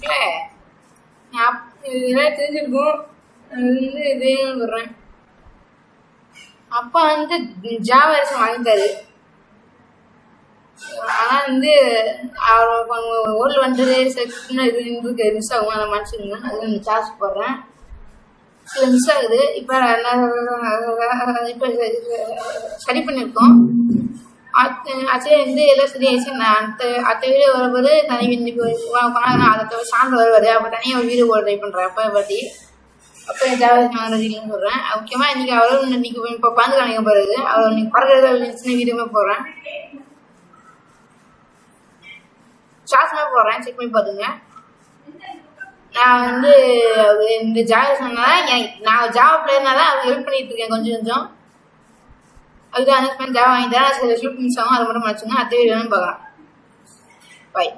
இல்லை இதெல்லாம் தெரிஞ்சிருக்கும். அது வந்து இதையும் சொல்கிறேன். அப்பா வந்து ஜாவா வருஷம் வாங்கிட்டாரு. ஆனால் வந்து அவர் ஊரில் வந்துட்டு சின்ன இது இருக்கு மிஸ் ஆகும், அதை மனுஷங்க அது சார்ஜ் போடுறேன். சில மிஸ் ஆகுது. இப்போ சரி பண்ணியிருக்கோம். அச்சே வந்து எல்லாம் சரியாயிடுச்சு. நான் அடுத்த வீடு வரும்போது தனி வீடு அதை சார்ந்து வருவார். அப்போ தனியாக ஒரு வீடு போட ட்ரை பண்ணுறேன். அப்போ பற்றி அப்போ என் ஜாவா வாங்குறதுன்னு சொல்கிறேன். முக்கியமாக இன்றைக்கி அவரும் இன்றைக்கி இப்போ பாந்து காணிக்க போகிறது. அவர் இன்னைக்கு பறக்கிறது சின்ன வீடுமே போடுறேன். சார்ஜ்மே போடுறேன், செக் பண்ணி பார்த்துங்க. நான் வந்து இந்த ஜாவா சொன்னால நான் ஜாவா பிளேயர்னால அது ஹெல்ப் பண்ணிட்டு இருக்கேன் கொஞ்சம் கொஞ்சம். அதுதான் ஜாவா வாங்கிட்டேன். சில ஹெல்ப் மிஸ் ஆகும், அதை மட்டும் மறைச்சுங்க. அடுத்த வீடியோ பார்க்கலாம். பாய்.